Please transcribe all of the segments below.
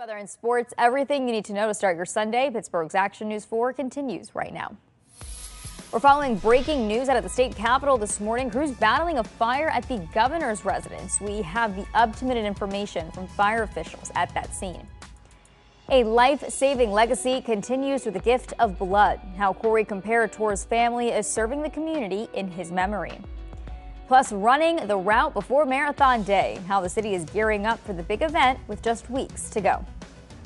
Weather and sports, everything you need to know to start your Sunday. Pittsburgh's Action News 4 continues right now. We're following breaking news out of the state capitol this morning. Crews battling a fire at the governor's residence. We have the up-to-minute information from fire officials at that scene. A life-saving legacy continues with the gift of blood. How Corey Comparator's family is serving the community in his memory. Plus, running the route before Marathon Day. How the city is gearing up for the big event with just weeks to go.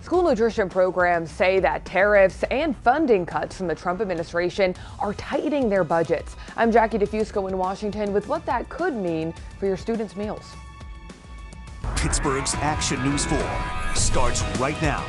School nutrition programs say that tariffs and funding cuts from the Trump administration are tightening their budgets. I'm Jackie DeFusco in Washington with what that could mean for your students' meals. Pittsburgh's Action News 4 starts right now.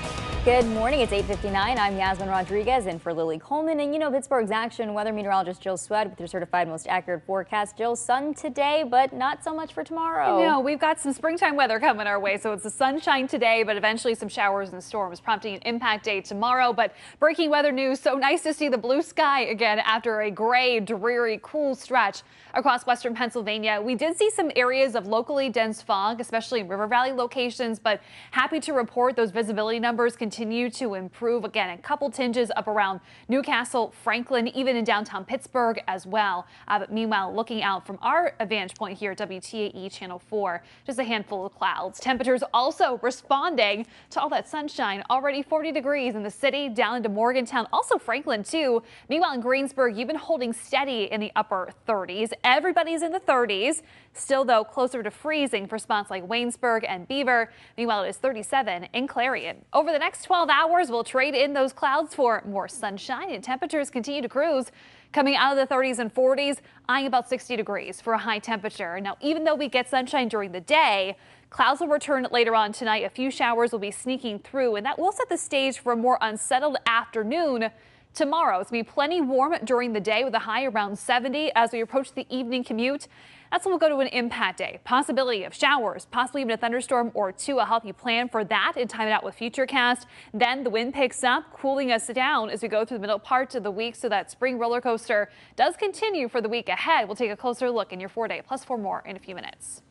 Good morning. It's 8:59. I'm Yazmin Rodriguez in for Lily Coleman. And you know Pittsburgh's Action weather meteorologist Jill Szwed with your certified most accurate forecast. Jill, sun today, but not so much for tomorrow. No, we've got some springtime weather coming our way. So it's the sunshine today, but eventually some showers and storms prompting an impact day tomorrow. But breaking weather news. So nice to see the blue sky again after a gray, dreary, cool stretch across western Pennsylvania. We did see some areas of locally dense fog, especially in River Valley locations, but happy to report those visibility numbers continue to improve. Again, a couple tinges up around Newcastle, Franklin, even in downtown Pittsburgh as well. But meanwhile, looking out from our vantage point here at WTAE Channel 4, just a handful of clouds. Temperatures also responding to all that sunshine. Already 40 degrees in the city, down into Morgantown, also Franklin too. Meanwhile, in Greensburg, you've been holding steady in the upper 30s. Everybody's in the 30s. Still, though, closer to freezing for spots like Waynesburg and Beaver. Meanwhile, it is 37 in Clarion. Over the next 12 hours, we'll trade in those clouds for more sunshine, and temperatures continue to cruise. Coming out of the 30s and 40s, eyeing about 60 degrees for a high temperature. Now, even though we get sunshine during the day, clouds will return later on tonight. A few showers will be sneaking through, and that will set the stage for a more unsettled afternoon. Tomorrow, it's going to be plenty warm during the day with a high around 70 as we approach the evening commute. That's when we'll go to an impact day. Possibility of showers, possibly even a thunderstorm or two. I'll help you plan for that and time it out with Futurecast. Then the wind picks up, cooling us down as we go through the middle part of the week. So that spring roller coaster does continue for the week ahead. We'll take a closer look in your 4-day plus 4 more in a few minutes.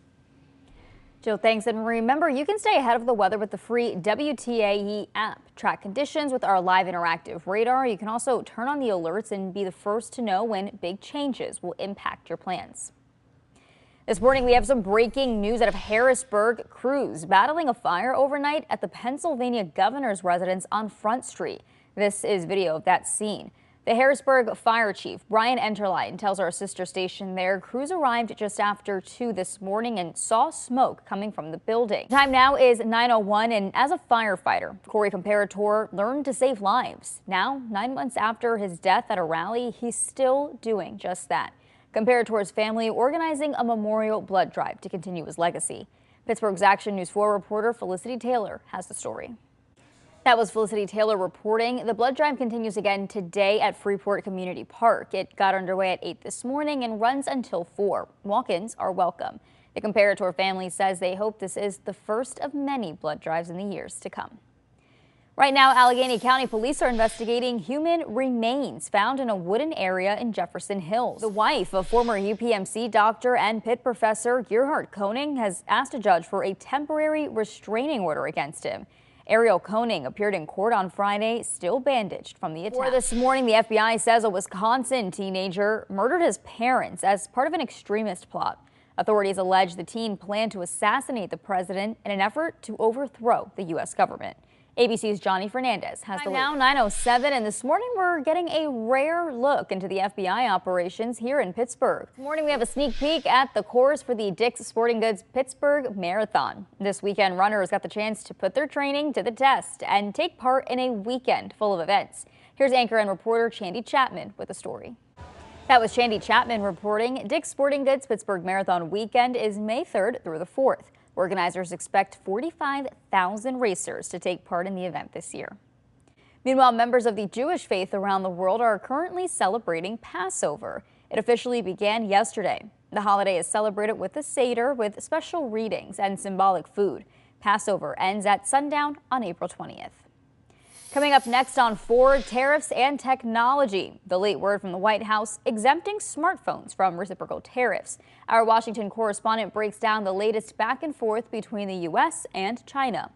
Jill, thanks. And remember, you can stay ahead of the weather with the free WTAE app. Track conditions with our live interactive radar. You can also turn on the alerts and be the first to know when big changes will impact your plans. This morning, we have some breaking news out of Harrisburg. Crews battling a fire overnight at the Pennsylvania governor's residence on Front Street. This is video of that scene. The Harrisburg Fire Chief, Brian Enterline, tells our sister station there crews arrived just after 2 this morning and saw smoke coming from the building. Time now is 9:01, and as a firefighter, Corey Comparator learned to save lives. Now, 9 months after his death at a rally, he's still doing just that. Comparator's family organizing a memorial blood drive to continue his legacy. Pittsburgh's Action News 4 reporter Felicity Taylor has the story. That was Felicity Taylor reporting. The blood drive continues again today at Freeport Community Park. It got underway at 8 this morning and runs until 4. Walk-ins are welcome. The Comparator family says they hope this is the first of many blood drives in the years to come. Right now, Allegheny County police are investigating human remains found in a wooden area in Jefferson Hills. The wife of former UPMC doctor and Pitt professor Gerhard Koning has asked a judge for a temporary restraining order against him. Ariel Koning appeared in court on Friday, still bandaged from the attack. This morning, the FBI says a Wisconsin teenager murdered his parents as part of an extremist plot. Authorities allege the teen planned to assassinate the president in an effort to overthrow the U.S. government. ABC's Johnny Fernandez has the now 9:07, and this morning we're getting a rare look into the FBI operations here in Pittsburgh. This morning we have a sneak peek at the course for the Dick's Sporting Goods Pittsburgh Marathon. This weekend, runners got the chance to put their training to the test and take part in a weekend full of events. Here's anchor and reporter Chandy Chapman with the story. That was Chandy Chapman reporting. Dick's Sporting Goods Pittsburgh Marathon weekend is May 3rd through the 4th. Organizers expect 45,000 racers to take part in the event this year. Meanwhile, members of the Jewish faith around the world are currently celebrating Passover. It officially began yesterday. The holiday is celebrated with a Seder with special readings and symbolic food. Passover ends at sundown on April 20th. Coming up next on Ford, tariffs and technology. The late word from the White House exempting smartphones from reciprocal tariffs. Our Washington correspondent breaks down the latest back and forth between the U.S. and China.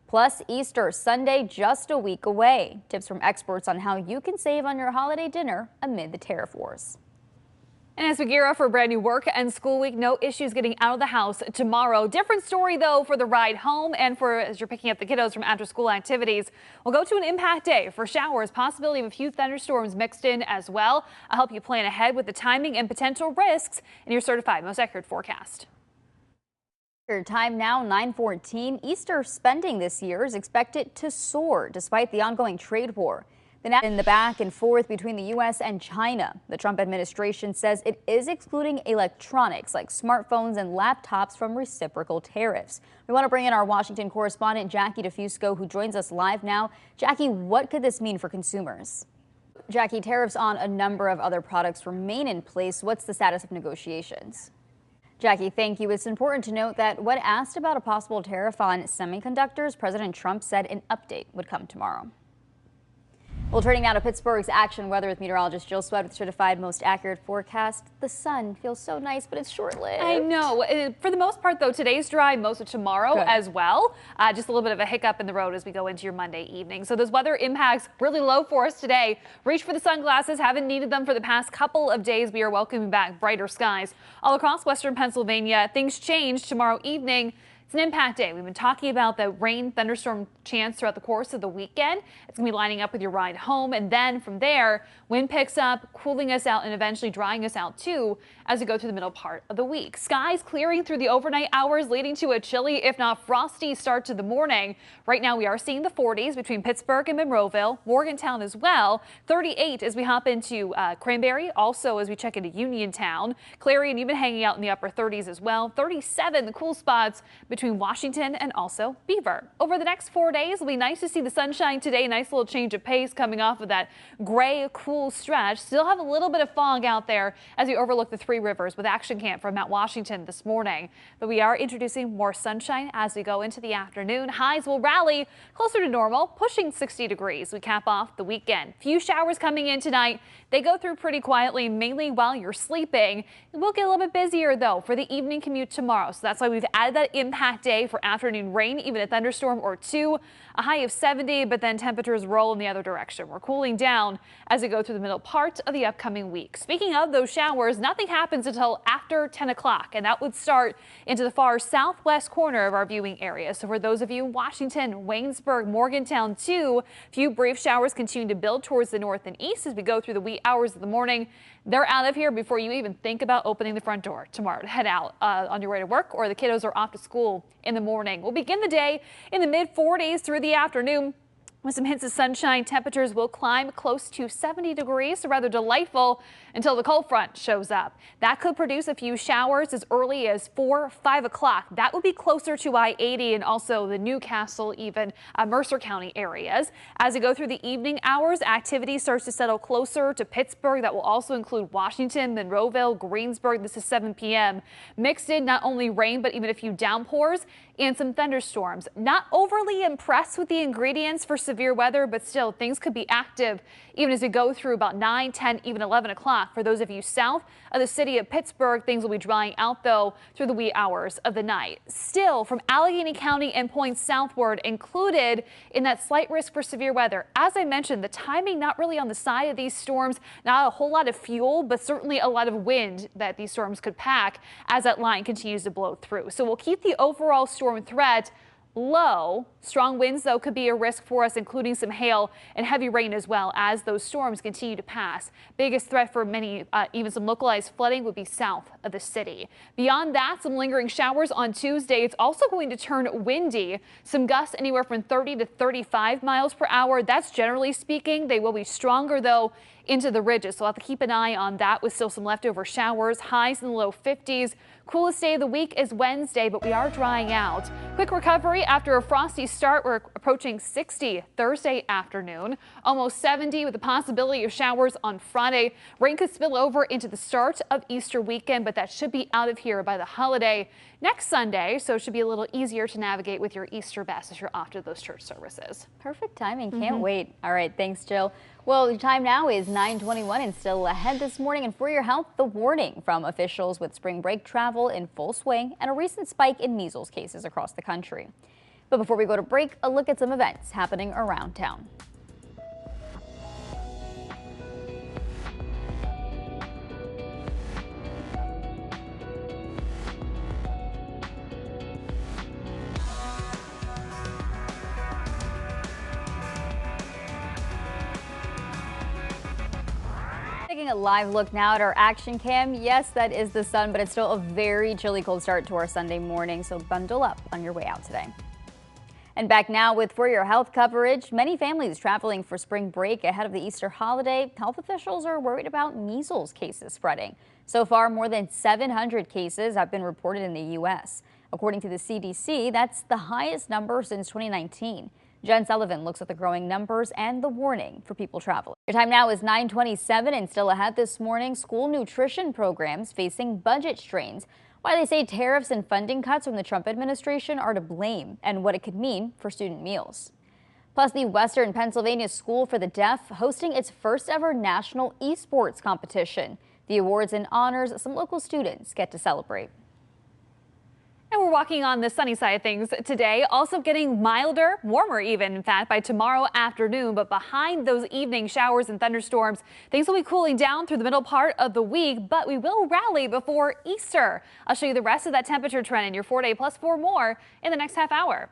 Plus, Easter Sunday just a week away. Tips from experts on how you can save on your holiday dinner amid the tariff wars. And as we gear up for a brand new work and school week, no issues getting out of the house tomorrow. Different story, though, for the ride home and for as you're picking up the kiddos from after school activities. We'll go to an impact day for showers, possibility of a few thunderstorms mixed in as well. I'll help you plan ahead with the timing and potential risks in your certified most accurate forecast. Your time now 9:14. Easter spending this year is expected to soar despite the ongoing trade war. In the back and forth between the U.S. and China, the Trump administration says it is excluding electronics like smartphones and laptops from reciprocal tariffs. We want to bring in our Washington correspondent, Jackie DeFusco, who joins us live now. Jackie, what could this mean for consumers? Jackie, tariffs on a number of other products remain in place. What's the status of negotiations? Jackie, thank you. It's important to note that when asked about a possible tariff on semiconductors, President Trump said an update would come tomorrow. Well, turning now to Pittsburgh's action weather with meteorologist Szwed with certified most accurate forecast. The sun feels so nice, but it's short-lived. I know. For the most part, though, today's dry, most of tomorrow as well. Just a little bit of a hiccup in the road as we go into your Monday evening. So those weather impacts really low for us today. Reach for the sunglasses. Haven't needed them for the past couple of days. We are welcoming back brighter skies all across western Pennsylvania. Things change tomorrow evening. It's an impact day. We've been talking about the rain thunderstorm chance throughout the course of the weekend. It's going to be lining up with your ride home. And then from there, wind picks up, cooling us out and eventually drying us out too as we go through the middle part of the week. Skies clearing through the overnight hours, leading to a chilly, if not frosty, start to the morning. Right now, we are seeing the 40s between Pittsburgh and Monroeville, Morgantown as well. 38 as we hop into Cranberry. Also, as we check into Uniontown, Clarion even hanging out in the upper 30s as well. 37, the cool spots between Washington and also Beaver. Over the next 4 days, it'll be nice to see the sunshine today. Nice little change of pace coming off of that gray, cool stretch. Still have a little bit of fog out there as we overlook the Three Rivers with Action Camp from Mount Washington this morning. But we are introducing more sunshine as we go into the afternoon. Highs will rally closer to normal, pushing 60 degrees. We cap off the weekend. Few showers coming in tonight. They go through pretty quietly, mainly while you're sleeping. It will get a little bit busier, though, for the evening commute tomorrow. So that's why we've added that impact day for afternoon rain, even a thunderstorm or two. A high of 70, but then temperatures roll in the other direction. We're cooling down as we go through the middle part of the upcoming week. Speaking of those showers, nothing happens until after 10 o'clock, and that would start into the far southwest corner of our viewing area. So for those of you in Washington, Waynesburg, Morgantown too, few brief showers continue to build towards the north and east as we go through the wee hours of the morning. They're out of here before you even think about opening the front door tomorrow to head out on your way to work, or the kiddos are off to school in the morning. We'll begin the day in the mid 40s through the afternoon. With some hints of sunshine, temperatures will climb close to 70 degrees, so rather delightful until the cold front shows up. That could produce a few showers as early as 4, 5 o'clock. That would be closer to I-80 and also the Newcastle, even Mercer County areas. As we go through the evening hours, activity starts to settle closer to Pittsburgh. That will also include Washington, Monroeville, Greensburg. This is 7 p.m. Mixed in not only rain, but even a few downpours and some thunderstorms. Not overly impressed with the ingredients for severe weather, but still things could be active even as we go through about 9, 10, even 11 o'clock. For those of you south of the city of Pittsburgh, things will be drying out, though, through the wee hours of the night. Still, from Allegheny County and points southward, included in that slight risk for severe weather. As I mentioned, the timing not really on the side of these storms, not a whole lot of fuel, but certainly a lot of wind that these storms could pack as that line continues to blow through. So we'll keep the overall storm threat low. Strong winds, though, could be a risk for us, including some hail and heavy rain as well as those storms continue to pass. Biggest threat for many, even some localized flooding, would be south of the city. Beyond that, some lingering showers on Tuesday. It's also going to turn windy. Some gusts anywhere from 30 to 35 miles per hour. That's generally speaking. They will be stronger, though, into the ridges. So we'll have to keep an eye on that with still some leftover showers. Highs in the low 50s. Coolest day of the week is Wednesday, but we are drying out. Quick recovery after a frosty start. We're approaching 60 Thursday afternoon, almost 70 with the possibility of showers on Friday. Rain could spill over into the start of Easter weekend, but that should be out of here by the holiday next Sunday. So it should be a little easier to navigate with your Easter best as you're off to those church services. Perfect timing. Can't wait. All right. Thanks, Jill. Well, the time now is 9:21 and still ahead this morning. And for your health, the warning from officials with spring break travel in full swing and a recent spike in measles cases across the country. But before we go to break, a look at some events happening around town. Taking a live look now at our action cam. Yes, that is the sun, but it's still a very chilly cold start to our Sunday morning, so bundle up on your way out today. And back now with For Your Health coverage. Many families traveling for spring break ahead of the Easter holiday. Health officials are worried about measles cases spreading. So far, more than 700 cases have been reported in the U.S. According to the CDC, that's the highest number since 2019. Jen Sullivan looks at the growing numbers and the warning for people traveling. Your time now is 9:27, and still ahead this morning, school nutrition programs facing budget strains. Why they say tariffs and funding cuts from the Trump administration are to blame, and what it could mean for student meals. Plus, the Western Pennsylvania School for the Deaf hosting its first ever national esports competition. The awards and honors some local students get to celebrate. And we're walking on the sunny side of things today, also getting milder, warmer even, in fact, by tomorrow afternoon. But behind those evening showers and thunderstorms, things will be cooling down through the middle part of the week, but we will rally before Easter. I'll show you the rest of that temperature trend in your 4-day plus 4 more in the next half hour.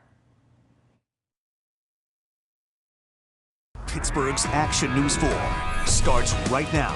Pittsburgh's Action News 4 starts right now.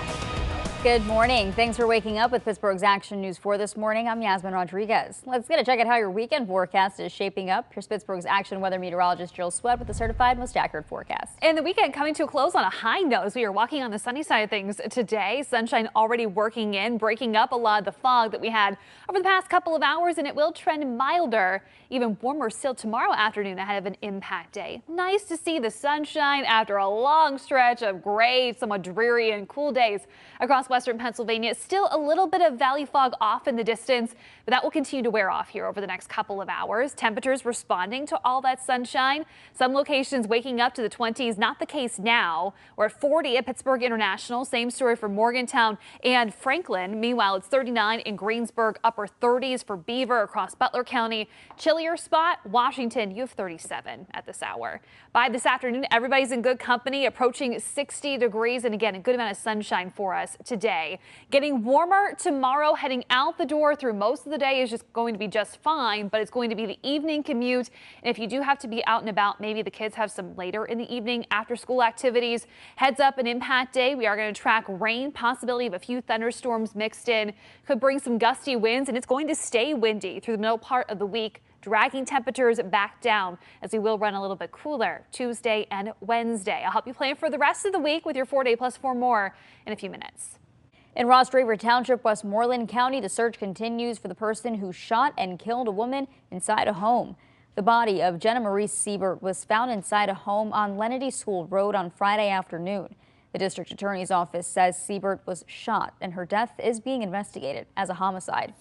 Good morning. Thanks for waking up with Pittsburgh's Action News 4 this morning. I'm Yazmin Rodriguez. Let's get a check at how your weekend forecast is shaping up. Here's Pittsburgh's Action weather meteorologist Jill Szwed with the certified most accurate forecast. And the weekend coming to a close on a high note as we are walking on the sunny side of things today. Sunshine already working in, breaking up a lot of the fog that we had over the past couple of hours, and it will trend milder, even warmer still tomorrow afternoon ahead of an impact day. Nice to see the sunshine after a long stretch of gray, somewhat dreary and cool days across Western Pennsylvania. Still a little bit of valley fog off in the distance, but that will continue to wear off here over the next couple of hours. Temperatures responding to all that sunshine. Some locations waking up to the 20s. Not the case now. We're at 40 at Pittsburgh International. Same story for Morgantown and Franklin. Meanwhile, it's 39 in Greensburg, upper 30s for Beaver across Butler County. Chillier spot, Washington, you have 37 at this hour. By this afternoon, everybody's in good company, approaching 60 degrees, and again, a good amount of sunshine for us today. Getting warmer tomorrow, heading out the door through most of the day is just going to be just fine, but it's going to be the evening commute. And if you do have to be out and about, maybe the kids have some later in the evening after school activities. Heads up, an impact day. We are going to track rain, possibility of a few thunderstorms mixed in. Could bring some gusty winds, and it's going to stay windy through the middle part of the week, dragging temperatures back down as we will run a little bit cooler Tuesday and Wednesday. I'll help you plan for the rest of the week with your 4-day plus 4 more in a few minutes. In Ross Draver Township, Westmoreland County, the search continues for the person who shot and killed a woman inside a home. The body of Jenna Marie Siebert was found inside a home on Lenity School Road on Friday afternoon. The district attorney's office says Siebert was shot and her death is being investigated as a homicide.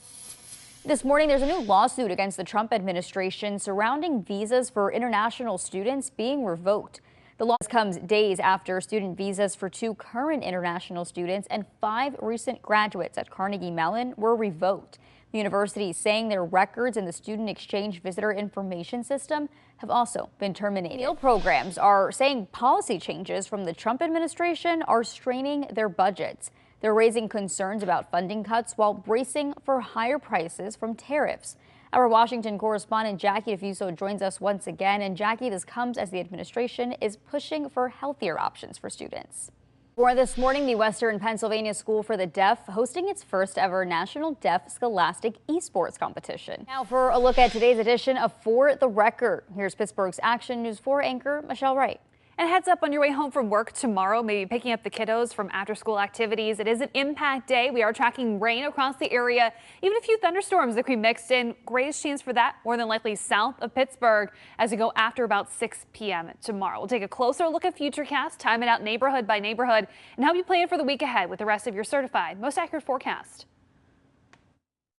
This morning, there's a new lawsuit against the Trump administration surrounding visas for international students being revoked. The loss comes days after student visas for 2 current international students and 5 recent graduates at Carnegie Mellon were revoked. The university is saying their records in the Student Exchange Visitor Information System have also been terminated. Meal programs are saying policy changes from the Trump administration are straining their budgets. They're raising concerns about funding cuts while bracing for higher prices from tariffs. Our Washington correspondent Jackie DeFuso joins us once again. And Jackie, this comes as the administration is pushing for healthier options for students. For this morning, the Western Pennsylvania School for the Deaf hosting its first ever National Deaf Scholastic Esports competition. Now for a look at today's edition of For the Record. Here's Pittsburgh's Action News 4 anchor Michelle Wright. And heads up on your way home from work tomorrow, maybe picking up the kiddos from after-school activities. It is an impact day. We are tracking rain across the area, even a few thunderstorms that could be mixed in. Greatest chance for that more than likely south of Pittsburgh as we go after about 6 p.m. tomorrow. We'll take a closer look at Futurecast, time it out neighborhood by neighborhood, and help you plan for the week ahead with the rest of your certified most accurate forecast.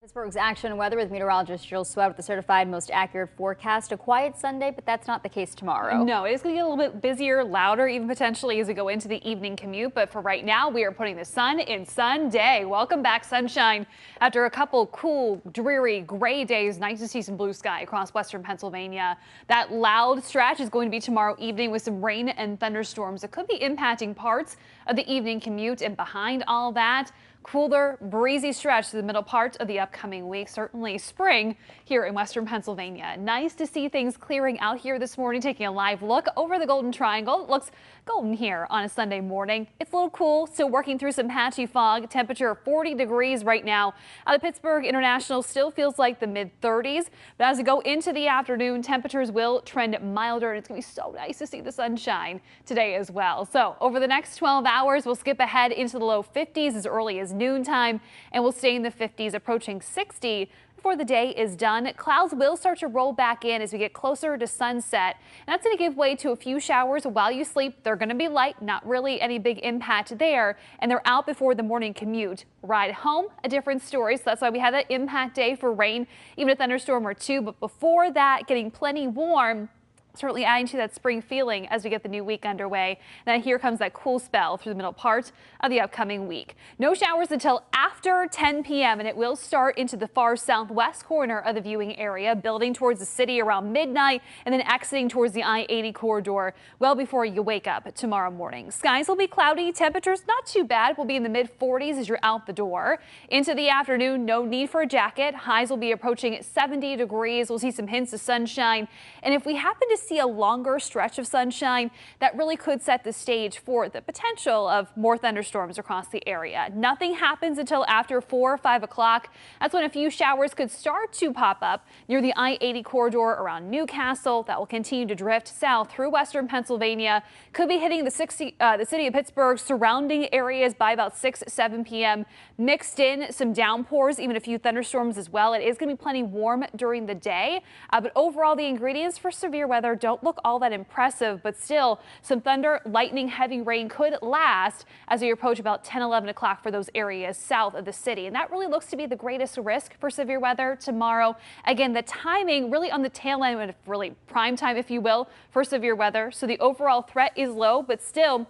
Pittsburgh's action weather with meteorologist Szwed with the certified most accurate forecast. A quiet Sunday, but that's not the case tomorrow. No, it is going to get a little bit busier, louder, even potentially as we go into the evening commute. But for right now, we are putting the sun in Sunday. Welcome back, sunshine. After a couple cool, dreary, gray days, nice to see some blue sky across western Pennsylvania. That loud stretch is going to be tomorrow evening with some rain and thunderstorms that could be impacting parts of the evening commute. And behind all that, cooler, breezy stretch to the middle part of the upcoming week. Certainly spring here in western Pennsylvania. Nice to see things clearing out here this morning. Taking a live look over the Golden Triangle. It looks golden here on a Sunday morning. It's a little cool, still working through some patchy fog. Temperature 40 degrees right now. Out of Pittsburgh International still feels like the mid-30s. But as we go into the afternoon, temperatures will trend milder, and it's going to be so nice to see the sunshine today as well. So over the next 12 hours, we'll skip ahead into the low 50s as early as noontime, and we'll stay in the 50s, approaching 60 before the day is done. Clouds will start to roll back in as we get closer to sunset, and that's going to give way to a few showers while you sleep. They're going to be light, not really any big impact there, and they're out before the morning commute. Ride home, a different story, so that's why we had that impact day for rain, even a thunderstorm or two. But before that, getting plenty warm, certainly adding to that spring feeling as we get the new week underway. And then here comes that cool spell through the middle part of the upcoming week. No showers until after 10 p.m. and it will start into the far southwest corner of the viewing area, building towards the city around midnight and then exiting towards the I-80 corridor well before you wake up tomorrow morning. Skies will be cloudy. Temperatures not too bad. Will be in the mid-40s as you're out the door. Into the afternoon, no need for a jacket. Highs will be approaching 70 degrees. We'll see some hints of sunshine. And if we happen to see a longer stretch of sunshine, that really could set the stage for the potential of more thunderstorms across the area. Nothing happens until after 4 or 5 o'clock. That's when a few showers could start to pop up near the I-80 corridor around Newcastle. That will continue to drift south through western Pennsylvania. Could be hitting the city of Pittsburgh surrounding areas by about 6-7 p.m. Mixed in some downpours, even a few thunderstorms as well. It is going to be plenty warm during the day, but overall the ingredients for severe weather don't look all that impressive, but still some thunder, lightning, heavy rain could last as we approach about 10-11 o'clock for those areas south of the city. And that really looks to be the greatest risk for severe weather tomorrow. Again, the timing really on the tail end, really prime time, if you will, for severe weather. So the overall threat is low, but still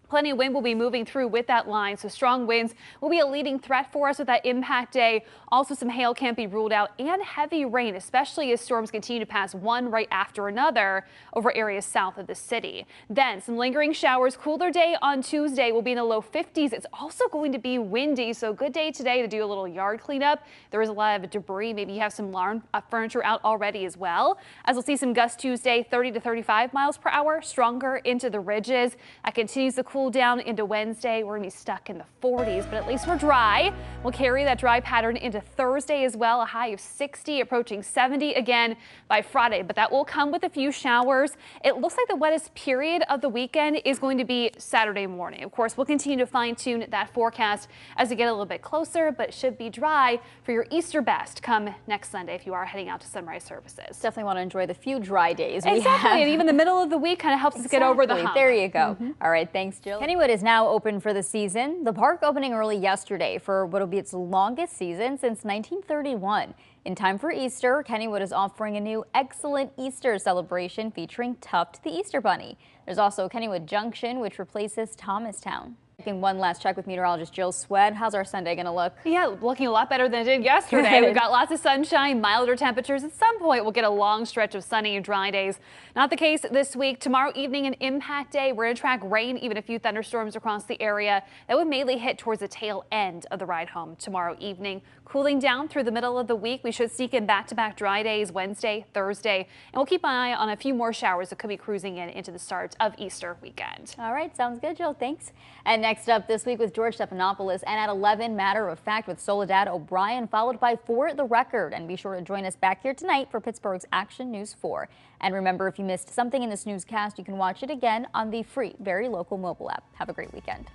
plenty of wind will be moving through with that line, so strong winds will be a leading threat for us with that impact day. Also, some hail can't be ruled out, and heavy rain, especially as storms continue to pass one right after another over areas south of the city. Then some lingering showers. Cooler day on Tuesday will be in the low 50s. It's also going to be windy, so good day today to do a little yard cleanup. There is a lot of debris. Maybe you have some lawn furniture out already as well. As we'll see some gusts Tuesday, 30 to 35 miles per hour, stronger into the ridges. That continues to cool down into Wednesday. We're going to be stuck in the 40s, but at least we're dry. We'll carry that dry pattern into Thursday as well. A high of 60, approaching 70 again by Friday, but that will come with a few showers. It looks like the wettest period of the weekend is going to be Saturday morning. Of course, we'll continue to fine tune that forecast as we get a little bit closer, but it should be dry for your Easter best come next Sunday if you are heading out to sunrise services. Definitely want to enjoy the few dry days we have. And even the middle of the week kind of helps us get over the hump. There you go. All right, thanks, Jill. Kennywood is now open for the season. The park opening early yesterday for what will be its longest season since 1931. In time for Easter, Kennywood is offering a new excellent Easter celebration featuring Tuft the Easter Bunny. There's also Kennywood Junction, which replaces Thomastown. Taking one last check with meteorologist Jill Szwed. How's our Sunday going to look? Yeah, looking a lot better than it did yesterday. We've got lots of sunshine, milder temperatures. At some point, we'll get a long stretch of sunny and dry days. Not the case this week. Tomorrow evening, an impact day. We're going to track rain, even a few thunderstorms across the area. That would mainly hit towards the tail end of the ride home tomorrow evening. Cooling down through the middle of the week. We should sneak in back-to-back dry days Wednesday, Thursday, and we'll keep an eye on a few more showers that could be cruising in into the start of Easter weekend. All right, sounds good, Jill. Thanks. And next up this week with George Stephanopoulos, and at 11, Matter of Fact with Soledad O'Brien, followed by For the Record. And be sure to join us back here tonight for Pittsburgh's Action News 4. And remember, if you missed something in this newscast, you can watch it again on the free, very local mobile app. Have a great weekend.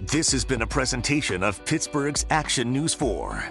This has been a presentation of Pittsburgh's Action News 4.